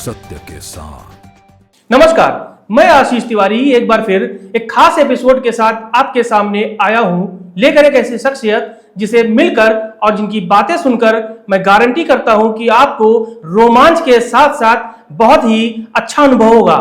सत्य के साथ। नमस्कार, मैं आशीष तिवारी एक बार फिर एक खास एपिसोड के साथ आपके सामने आया हूं, लेकर एक ऐसी शख्सियत जिसे मिलकर और जिनकी बातें सुनकर मैं गारंटी करता हूं कि आपको रोमांच के साथ साथ बहुत ही अच्छा अनुभव होगा।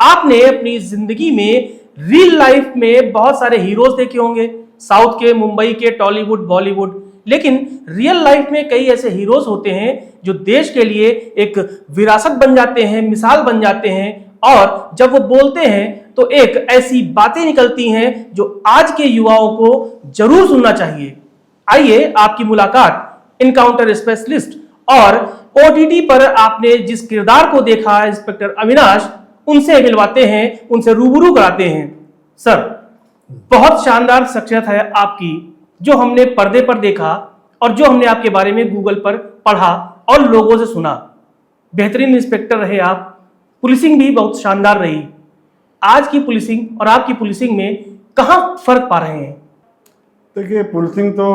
आपने अपनी जिंदगी में रियल लाइफ में बहुत सारे हीरोज देखे होंगे, साउथ के, मुंबई के, टॉलीवुड, बॉलीवुड, लेकिन रियल लाइफ में कई ऐसे हीरोज होते हैं जो देश के लिए एक विरासत बन जाते हैं, मिसाल बन जाते हैं, और जब वो बोलते हैं तो एक ऐसी बातें निकलती हैं जो आज के युवाओं को जरूर सुनना चाहिए। आइए आपकी मुलाकात इनकाउंटर स्पेशलिस्ट और ओटीटी पर आपने जिस किरदार को देखा, इंस्पेक्टर अविनाश, उनसे मिलवाते हैं, उनसे रूबरू कराते हैं। सर, बहुत शानदार शख्सियत है आपकी, जो हमने पर्दे पर देखा और जो हमने आपके बारे में गूगल पर पढ़ा और लोगों से सुना। बेहतरीन इंस्पेक्टर रहे आप, पुलिसिंग भी बहुत शानदार रही। आज की पुलिसिंग और आपकी पुलिसिंग में कहाँ फर्क पा रहे हैं? देखिए, पुलिसिंग तो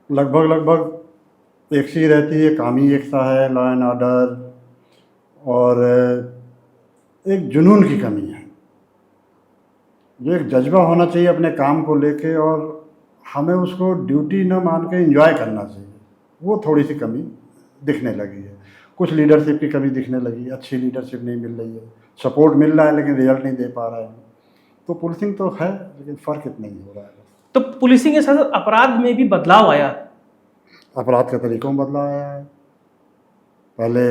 लगभग एक सी रहती है, काम ही एक सा है, लॉ एंड ऑर्डर, और एक जुनून की कमी है। जो एक जज्बा होना चाहिए अपने काम को लेके, और हमें उसको ड्यूटी न मान के एंजॉय करना चाहिए, वो थोड़ी सी कमी दिखने लगी है। कुछ लीडरशिप की कमी दिखने लगी, अच्छी लीडरशिप नहीं मिल रही है, सपोर्ट मिल रहा है लेकिन रिजल्ट नहीं दे पा रहा है। तो पुलिसिंग तो है लेकिन फ़र्क इतना ही हो रहा है। तो पुलिसिंग के साथ अपराध में भी बदलाव आया? अपराध के तरीक़ों में बदलाव आया है। पहले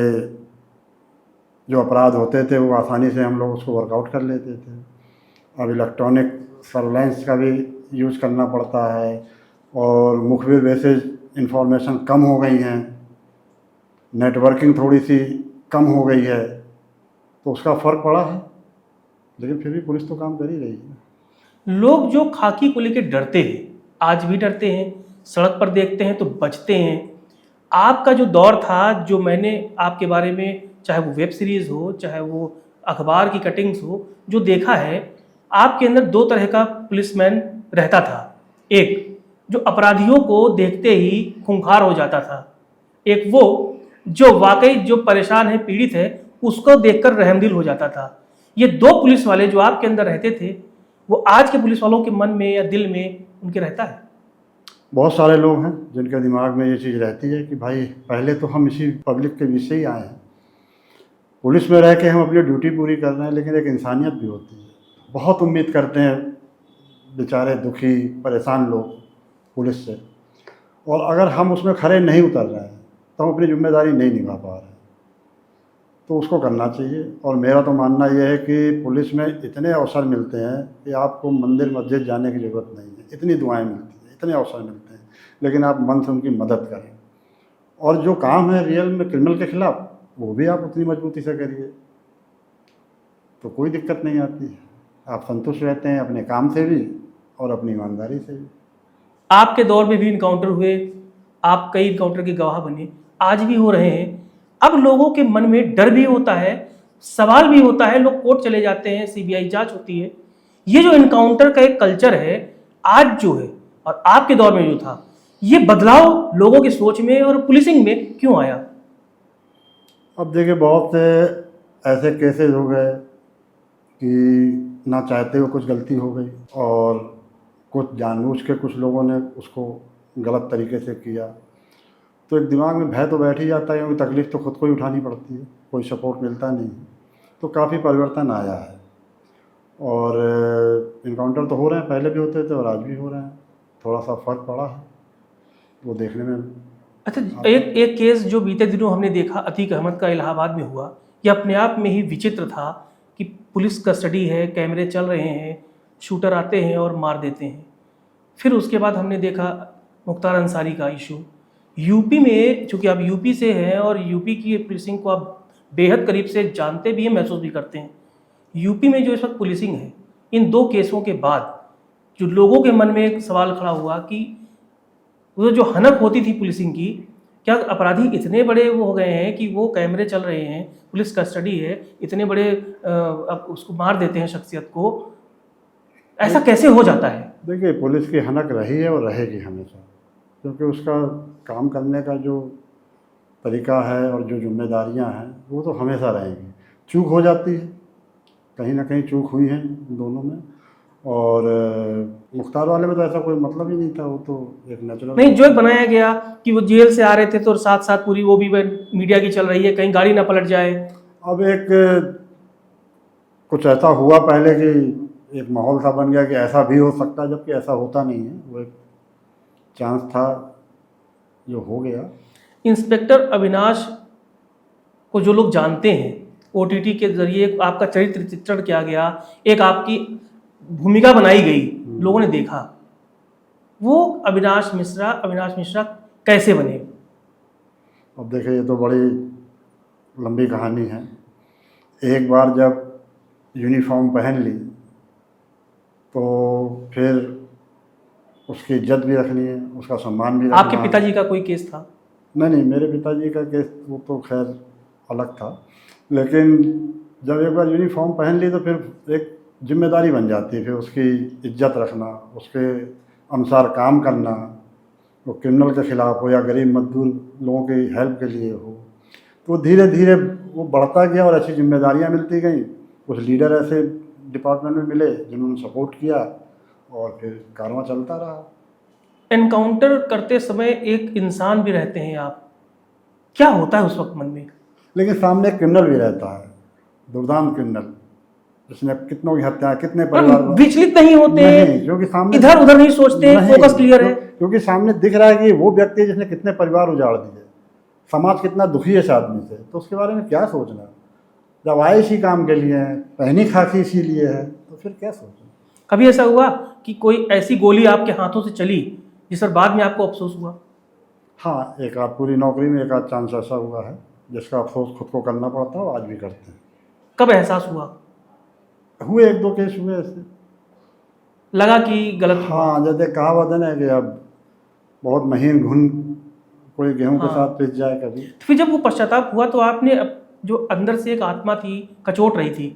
जो अपराध होते थे वो आसानी से हम लोग उसको वर्कआउट कर लेते थे। अब इलेक्ट्रॉनिक सर्वेलेंस का भी यूज़ करना पड़ता है, और मुखबिर बेसिस इंफॉर्मेशन कम हो गई हैं, नेटवर्किंग थोड़ी सी कम हो गई है, तो उसका फ़र्क पड़ा है। लेकिन फिर भी पुलिस तो काम कर ही रही है। लोग जो खाकी को लेकर डरते हैं, आज भी डरते हैं, सड़क पर देखते हैं तो बचते हैं। आपका जो दौर था, जो मैंने आपके बारे में, चाहे वो वेब सीरीज़ हो, चाहे वो अखबार की कटिंग्स हो, जो देखा है, आपके अंदर दो तरह का पुलिसमैन रहता था। एक जो अपराधियों को देखते ही खूंखार हो जाता था, एक वो जो वाकई जो परेशान है, पीड़ित है, उसको देखकर रहमदिल हो जाता था। ये दो पुलिस वाले जो आपके अंदर रहते थे, वो आज के पुलिस वालों के मन में या दिल में उनके रहता है? बहुत सारे लोग हैं जिनके दिमाग में ये चीज़ रहती है कि भाई पहले तो हम इसी पब्लिक के बीच से ही आए हैं, पुलिस में रह के हम अपनी ड्यूटी पूरी कर रहे हैं, लेकिन एक इंसानियत भी होती है। बहुत उम्मीद करते हैं बेचारे दुखी परेशान लोग पुलिस से, और अगर हम उसमें खरे नहीं उतर रहे हैं तो हम अपनी जिम्मेदारी नहीं निभा पा रहे हैं। तो उसको करना चाहिए। और मेरा तो मानना यह है कि पुलिस में इतने अवसर मिलते हैं कि आपको मंदिर मस्जिद जाने की ज़रूरत नहीं है, इतनी दुआएं मिलती हैं, इतने अवसर मिलते हैं, लेकिन आप मन से उनकी मदद करें। और जो काम है रियल में क्रिमिनल के ख़िलाफ़, वो भी आप उतनी मजबूती से करिए, तो कोई दिक्कत नहीं आती है। आप संतुष्ट रहते हैं अपने काम से भी और अपनी ईमानदारी से भी। आपके दौर में भी इनकाउंटर हुए, आप कई इनकाउंटर के गवाह बने, आज भी हो रहे हैं। अब लोगों के मन में डर भी होता है, सवाल भी होता है, लोग कोर्ट चले जाते हैं, सीबीआई जांच होती है। ये जो इनकाउंटर का एक कल्चर है आज जो है, और आपके दौर में जो था, ये बदलाव लोगों की सोच में और पुलिसिंग में क्यों आया? अब देखिए, बहुत से ऐसे केसेस हो गए कि ना चाहते हुए कुछ गलती हो गई, और कुछ जानबूझ के कुछ लोगों ने उसको गलत तरीके से किया, तो एक दिमाग में भय तो बैठ ही जाता है, क्योंकि तकलीफ़ तो खुद को ही उठानी पड़ती है, कोई सपोर्ट मिलता नहीं। तो काफ़ी परिवर्तन आया है, और इनकाउंटर तो हो रहे हैं, पहले भी होते थे और आज भी हो रहे हैं। थोड़ा सा फ़र्क पड़ा है, वो देखने में। अच्छा, एक केस जो बीते दिनों हमने देखा, अतीक अहमद का, इलाहाबाद में हुआ, ये अपने आप में ही विचित्र था कि पुलिस कस्टडी है, कैमरे चल रहे हैं, शूटर आते हैं और मार देते हैं। फिर उसके बाद हमने देखा मुख्तार अंसारी का इशू। यूपी में, चूँकि आप यूपी से हैं और यूपी की पुलिसिंग को आप बेहद करीब से जानते भी हैं, महसूस भी करते हैं, यूपी में जो इस वक्त पुलिसिंग है, इन दो केसों के बाद जो लोगों के मन में एक सवाल खड़ा हुआ कि वो जो हनक होती थी पुलिसिंग की, क्या अपराधी इतने बड़े वो हो गए हैं कि वो कैमरे चल रहे हैं, पुलिस कस्टडी है, इतने बड़े अब उसको मार देते हैं शख्सियत को, ऐसा कैसे हो जाता है? देखिए, पुलिस की हनक रही है और रहेगी हमेशा, क्योंकि उसका काम करने का जो तरीका है और जो जिम्मेदारियां हैं वो तो हमेशा रहेंगी। चूक हो जाती है, कहीं ना कहीं चूक हुई है इन दोनों में। और मुख्तार वाले में तो ऐसा कोई मतलब ही नहीं था, वो तो एक नेचुरल। नहीं, जो एक बनाया गया कि वो जेल से आ रहे थे तो साथ साथ पूरी वो भी मीडिया की चल रही है, कहीं गाड़ी ना पलट जाए। अब एक कुछ ऐसा हुआ पहले कि एक माहौल सा बन गया कि ऐसा भी हो सकता है, जबकि ऐसा होता नहीं है। वो एक चांस था जो हो गया। इंस्पेक्टर अविनाश को जो लोग जानते हैं, ओटीटी के जरिए आपका चरित्र चित्रण किया गया, एक आपकी भूमिका बनाई गई, लोगों ने देखा, वो अविनाश मिश्रा कैसे बने? अब देखिए, ये तो बड़ी लंबी कहानी है। एक बार जब यूनिफॉर्म पहन ली तो फिर उसकी इज्जत भी रखनी है, उसका सम्मान भी रखना आपके है। पिताजी का कोई केस था? नहीं, मेरे पिताजी का केस वो तो खैर अलग था, लेकिन जब एक बार यूनिफॉर्म पहन ली तो फिर एक जिम्मेदारी बन जाती है, फिर उसकी इज्जत रखना, उसके अनुसार काम करना, वो क्रिमिनल के ख़िलाफ़ हो या गरीब मजदूर लोगों की हेल्प के लिए हो। तो धीरे धीरे वो बढ़ता गया और ऐसी जिम्मेदारियां मिलती गई। कुछ लीडर ऐसे डिपार्टमेंट में मिले जिन्होंने सपोर्ट किया और फिर कारवां चलता रहा। एनकाउंटर करते समय एक इंसान भी रहते हैं आप, क्या होता है उस वक्त मन में? लेकिन सामने एक क्रिमिनल भी रहता है, दुर्दांत क्रिमिनल, जिसने कितनों की हत्या, कितने परिवार। विचलित नहीं होते, नहीं, क्योंकि सामने इधर उधर नहीं सोचते, फोकस क्लियर है। क्योंकि सामने दिख रहा है कि वो व्यक्ति है जिसने कितने परिवार उजाड़ दिए, समाज कितना दुखी है इस आदमी से, तो उसके बारे में क्या सोचना। जब आए इसी काम के लिए हैं, पहनी खाकी इसीलिए है, तो फिर क्या सोचना। कभी ऐसा हुआ कि कोई ऐसी गोली आपके हाथों से चली जिस पर बाद में आपको अफसोस हुआ? हाँ, एक आध पूरी नौकरी में एक आध चांस ऐसा हुआ है जिसका अफसोस खुद को करना पड़ता है, आज भी करते हैं। कब एहसास हुआ? हुए एक दो केस हुए ऐसे, लगा कि गलत हुआ? हाँ, जैसे कहावत है ना कि अब बहुत महीन घुन कोई गेहूं के हाँ। साथ पिस जाए कभी। तो फिर जब वो पश्चाताप हुआ तो आपने जो अंदर से एक आत्मा थी, कचोट रही थी,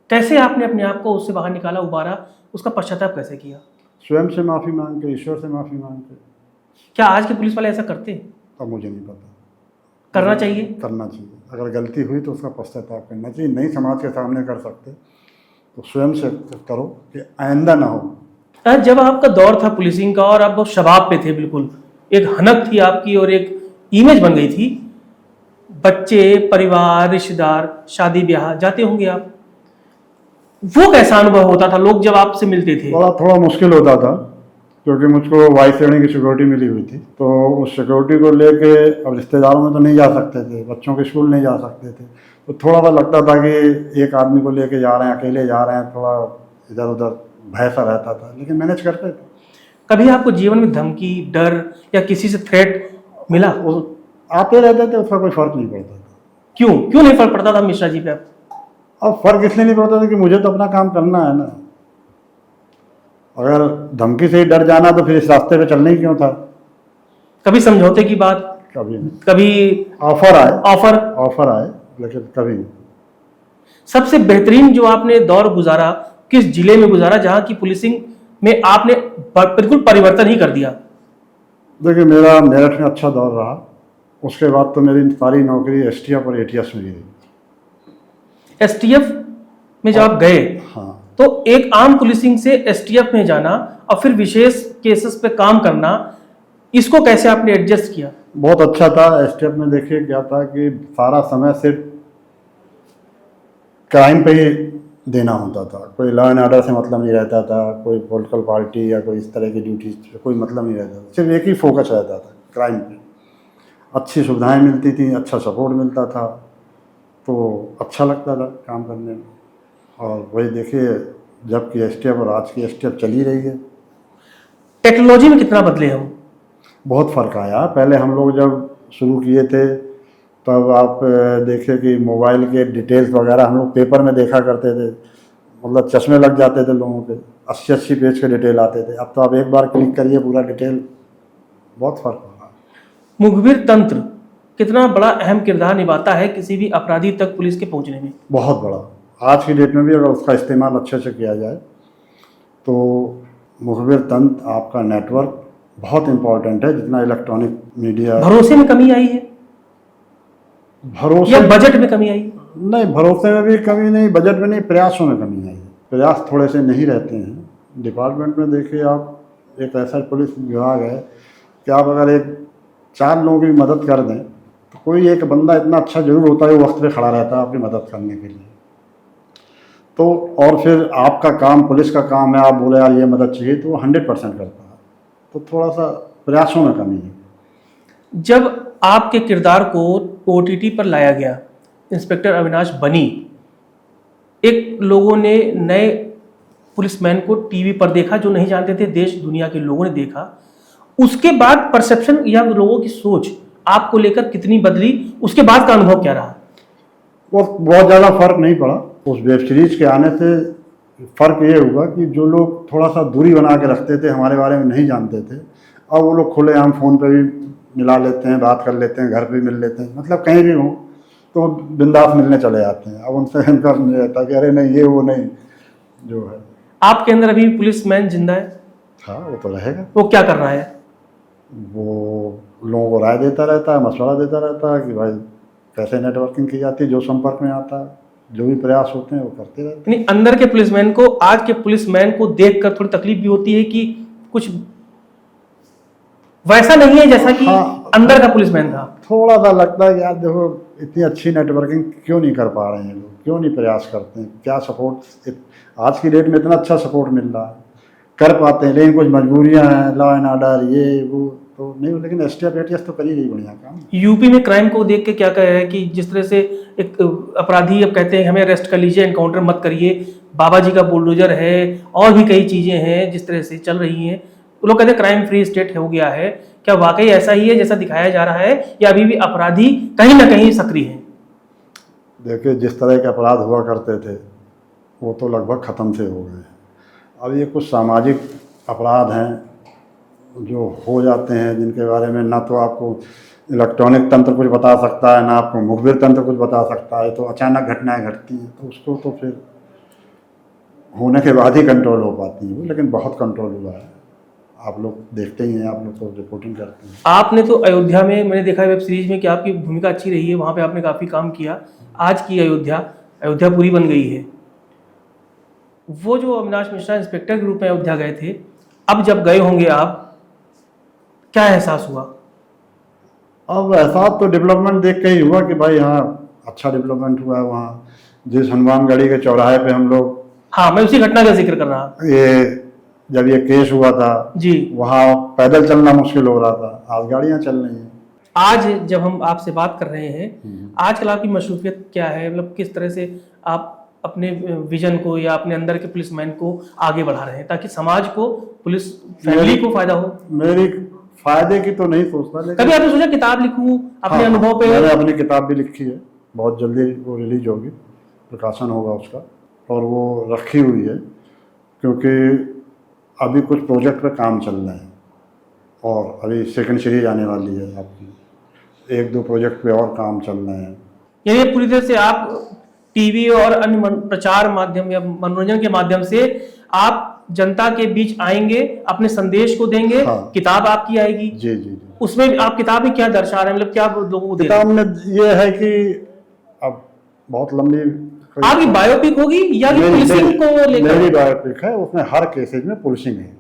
कैसे आपने अपने आप को उससे बाहर निकाला, उबारा, उसका पश्चाताप कैसे किया? स्वयं से माफ़ी मांग के, ईश्वर से माफ़ी मांग के। क्या आज के पुलिस वाले ऐसा करते हैं? अब मुझे नहीं पता। करना चाहिए? करना चाहिए। अगर गलती हुई तो उसका पश्चाताप करना चाहिए। नहीं समाज के सामने कर सकते तो स्वयं से करो कि आइंदा ना हो। जब आपका दौर था पुलिसिंग का और आप शबाब पे थे, बिल्कुल एक हनक थी आपकी और एक इमेज बन गई थी, बच्चे, परिवार, रिश्तेदार, शादी ब्याह जाते होंगे आप, वो कैसा अनुभव होता था लोग जब आपसे मिलते थे? बड़ा थोड़ा मुश्किल होता था, क्योंकि मुझको वाइस श्रेणी की सिक्योरिटी मिली हुई थी, तो उस सिक्योरिटी को लेके अब रिश्तेदारों में तो नहीं जा सकते थे, बच्चों के स्कूल नहीं जा सकते थे, तो थोड़ा सा लगता था कि एक आदमी को लेके जा रहे हैं, अकेले जा रहे हैं, थोड़ा इधर उधर भय सा रहता था, लेकिन मैनेज करते थे। कभी आपको जीवन में धमकी, डर या किसी से थ्रेट मिला? आते रहते थे, उसका कोई फर्क नहीं पड़ता था। क्यों नहीं फर्क पड़ता था मिश्रा जी पे? अब फर्क इसलिए नहीं पड़ता था कि मुझे तो अपना काम करना है ना। अगर धमकी से ही डर जाना तो फिर इस रास्ते पे चलना ही क्यों था। कभी समझौते की बात? कभी नहीं। कभी ऑफर आए लेकिन कभी नहीं। सबसे बेहतरीन जो आपने दौर गुजारा किस जिले में गुजारा जहां की पुलिसिंग में आपने बिल्कुल परिवर्तन ही कर दिया? देखिए, मेरा मेरठ में अच्छा दौर रहा, उसके बाद तो मेरी सारी नौकरी एसटीएफ और एटीएस में ही रही। एसटीएफ में जब आप गए, हाँ, तो एक आम पुलिसिंग से एसटीएफ में जाना और फिर विशेष केसेस पे काम करना, इसको कैसे आपने एडजस्ट किया? बहुत अच्छा था। एसटीएफ में देखिए क्या था कि सारा समय सिर्फ क्राइम पे ही देना होता था, कोई लॉ एंड ऑर्डर से मतलब नहीं रहता था, कोई पॉलिटिकल पार्टी या कोई इस तरह की ड्यूटी से कोई मतलब नहीं रहता था, सिर्फ एक ही फोकस रहता था, क्राइम पे। अच्छी सुविधाएं मिलती थी, अच्छा सपोर्ट मिलता था, तो अच्छा लगता था काम करने में। और वही देखिए, जबकि एसटीएफ और आज की एसटीएफ चली रही है। टेक्नोलॉजी में कितना बदले हम? बहुत फ़र्क आया। पहले हम लोग जब शुरू किए थे तब आप देखिए कि मोबाइल के डिटेल्स वगैरह हम लोग पेपर में देखा करते थे, मतलब चश्मे लग जाते थे लोगों के, 80-80 पेज के डिटेल आते थे। अब तो आप एक बार क्लिक करिए पूरा डिटेल, बहुत फ़र्क होगा। मुखबिर तंत्र कितना बड़ा अहम किरदार निभाता है किसी भी अपराधी तक पुलिस के पहुंचने में? बहुत बड़ा। आज की डेट में भी अगर उसका इस्तेमाल अच्छे से किया जाए तो मुखबिर तंत्र, आपका नेटवर्क बहुत इम्पोर्टेंट है, जितना इलेक्ट्रॉनिक मीडिया। भरोसे में कमी आई है भरोसे या बजट में कमी आई? नहीं, भरोसे में भी कमी नहीं, बजट में नहीं, प्रयासों में कमी आई है। प्रयास थोड़े से नहीं रहते हैं डिपार्टमेंट में। देखिए आप, एक ऐसा पुलिस विभाग है कि आप अगर एक 4 लोगों की मदद कर दें तो कोई एक बंदा इतना अच्छा जरूर होता है वो वक्त पे खड़ा रहता है आपकी मदद करने के लिए। तो और फिर आपका काम, पुलिस का काम है, आप बोले यार ये मदद चाहिए तो वो 100% करता है। तो थोड़ा सा प्रयासों में कमी है। जब आपके किरदार को ओटीटी पर लाया गया, इंस्पेक्टर अविनाश बनी, एक लोगों ने नए पुलिसमैन को टीवी पर देखा जो नहीं जानते थे, देश दुनिया के लोगों ने देखा। उसके बाद परसेप्शन या लोगों की सोच आपको लेकर कितनी बदली, उसके बाद का अनुभव क्या रहा? वो बहुत ज़्यादा फर्क नहीं पड़ा। उस वेब सीरीज के आने से फ़र्क ये हुआ कि जो लोग थोड़ा सा दूरी बना के रखते थे, हमारे बारे में नहीं जानते थे, अब वो लोग खुलेआम फ़ोन पे भी मिला लेते हैं, बात कर लेते हैं, घर पे मिल लेते हैं, मतलब कहीं भी हो तो बिंदास मिलने चले जाते हैं। अब उनसे इनका नहीं रहता कि अरे नहीं ये वो नहीं जो है। आपके अंदर अभी पुलिसमैन जिंदा है? हाँ, वो तो रहेगा। वो क्या कर रहा है? वो लोगों को राय देता रहता है, मशवरा देता रहता है कि भाई कैसे नेटवर्किंग की जाती है, जो संपर्क में आता है, जो भी प्रयास होते हैं वो करते रहते हैं। नहीं, अंदर के पुलिसमैन को, आज के पुलिसमैन को देखकर थोड़ी तकलीफ भी होती है कि कुछ वैसा नहीं है जैसा कि हाँ, अंदर का पुलिसमैन था। थोड़ा सा लगता है कि यार देखो इतनी अच्छी नेटवर्किंग क्यों नहीं कर पा रहे हैं लोग, क्यों नहीं प्रयास करते हैं, क्या सपोर्ट आज की डेट में इतना अच्छा सपोर्ट मिल रहा है, कर पाते हैं, लेकिन कुछ मजबूरियां हैं, लॉ एंड ऑर्डर ये वो तो नहीं। लेकिन एसटीएफ तो कर ही रही बढ़िया काम। यूपी में क्राइम को देख के क्या कह रहे हैं कि जिस तरह से एक अपराधी अब कहते हैं हमें अरेस्ट कर लीजिए, एनकाउंटर मत करिए, बाबा जी का बुलडोजर है और भी कई चीजें हैं जिस तरह से चल रही हैं, लोग कहते हैं क्राइम फ्री स्टेट हो गया है। क्या वाकई ऐसा ही है जैसा दिखाया जा रहा है, या अभी भी अपराधी कहीं ना कहीं सक्रिय हैं? देखिए, जिस तरह के अपराध हुआ करते थे वो तो लगभग ख़त्म से हो गए। अब ये कुछ सामाजिक अपराध हैं जो हो जाते हैं, जिनके बारे में ना तो आपको इलेक्ट्रॉनिक तंत्र कुछ बता सकता है, ना आपको मुखबिर तंत्र कुछ बता सकता है, तो अचानक घटनाएं घटती हैं तो उसको तो फिर होने के बाद ही कंट्रोल हो पाती है। लेकिन बहुत कंट्रोल हुआ है, आप लोग देखते ही हैं, आप लोग तो रिपोर्टिंग करते हैं। आपने तो अयोध्या में, मैंने देखा है वेब सीरीज में कि आपकी भूमिका अच्छी रही है, वहां पे आपने काफी काम किया। आज की अयोध्या पूरी बन गई है। वो जो अविनाश मिश्रा इंस्पेक्टर के रूप में अयोध्या गए थे, अब जब गए होंगे आप, क्या एहसास हुआ? अब एहसास तो डेवलपमेंट देख के ही हुआ कि भाई हाँ अच्छा डेवलपमेंट हुआ है। वहाँ जिस हनुमानगढ़ी के चौराहे पे हम लोग, हाँ, मैं उसी घटना का जिक्र कर रहा। जब ये केस हुआ था जी, वहाँ पैदल चलना मुश्किल हो रहा था, आज गाड़ियाँ चल रही हैं। आज जब हम आपसे बात कर रहे हैं, आजकल आपकी मशरूफियत क्या है? मतलब किस तरह से आप अपने विजन को या अपने अंदर के पुलिसमैन को आगे बढ़ा रहे हैं ताकि समाज को, पुलिस फैमिली को फायदा हो? मेरी फायदे की तो नहीं सोचता, लेकिन कभी आपने सोचा किताब लिखूं अपने अनुभव पे? मैंने अपनी किताब भी लिखी है, बहुत जल्दी वो रिलीज होगी, प्रकाशन होगा उसका, और वो रखी हुई है क्योंकि अभी कुछ प्रोजेक्ट पे काम चल रहा है और अभी सेकंड सीरीज आने वाली है आपकी, 1-2 प्रोजेक्ट पे और काम चल रहे हैं। यानी पूरी तरह से आप टीवी और अन्य प्रचार माध्यम या मनोरंजन के माध्यम से आप जनता के बीच आएंगे, अपने संदेश को देंगे। हाँ। किताब आपकी आएगी। जी जी जी। उसमें आप किताब में क्या दर्शा रहे हैं, मतलब क्या लोगों को दे रहे हैं? किताब में ये है कि अब बहुत लंबी आपकी बायोपिक होगी या कि पुलिसिंग को लेकर? मेरी बायोपिक है, उसमें हर केसेज में पुलिसिंग है,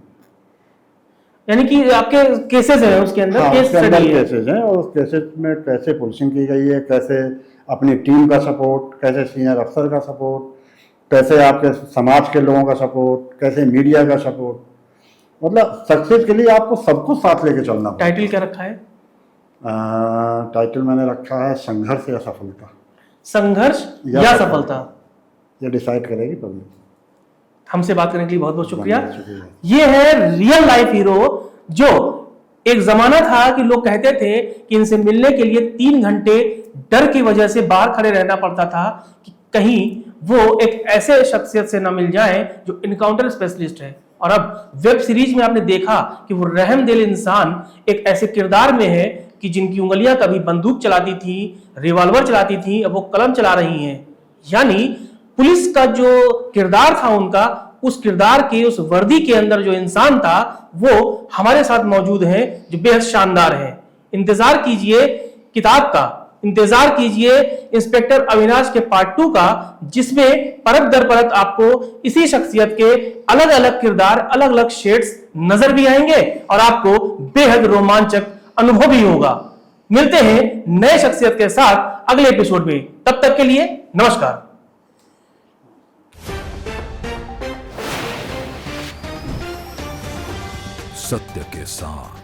यानी कि आपके केसेस हैं उसके अंदर? हाँ, केस उसके अंदर स्टडी है। केसेज हैं और उस केसेज में कैसे पुलिसिंग की गई है, कैसे अपनी टीम का सपोर्ट, कैसे सीनियर अफसर का सपोर्ट, कैसे आपके समाज के लोगों का सपोर्ट, कैसे मीडिया का सपोर्ट, मतलब सक्सेस के लिए आपको सबको साथ लेके चलना पड़ेगा। टाइटल क्या रखा है? टाइटल मैंने रखा है संघर्ष या सफलता। संघर्ष या सफलता, ये डिसाइड करेगी पब्लिक। हमसे बात करने के लिए बहुत बहुत शुक्रिया। शुक्रिया। ये है रियल लाइफ हीरो, जो एक जमाना था कि लोग कहते थे कि इनसे मिलने के लिए 3 घंटे डर की वजह से बाहर खड़े रहना पड़ता था कि कहीं वो एक ऐसे शख्सियत से ना मिल जाए जो इनकाउंटर स्पेशलिस्ट है। और अब वेब सीरीज में आपने देखा कि वो रहमदिल इंसान एक ऐसे किरदार में है कि जिनकी उंगलियां कभी बंदूक चलाती थी, रिवॉल्वर चलाती थी, अब वो कलम चला रही हैं। यानी पुलिस का जो किरदार था उनका, उस किरदार के, उस वर्दी के अंदर जो इंसान था वो हमारे साथ मौजूद हैं, जो बेहद शानदार है। इंतजार कीजिए किताब का, इंतजार कीजिए इंस्पेक्टर अविनाश के पार्ट 2 का, जिसमें परत दर परत आपको इसी शख्सियत के अलग अलग किरदार, अलग अलग शेड्स नजर भी आएंगे और आपको बेहद रोमांचक अनुभव भी होगा। मिलते हैं नए शख्सियत के साथ अगले एपिसोड में, तब तक के लिए नमस्कार। सत्य के साथ।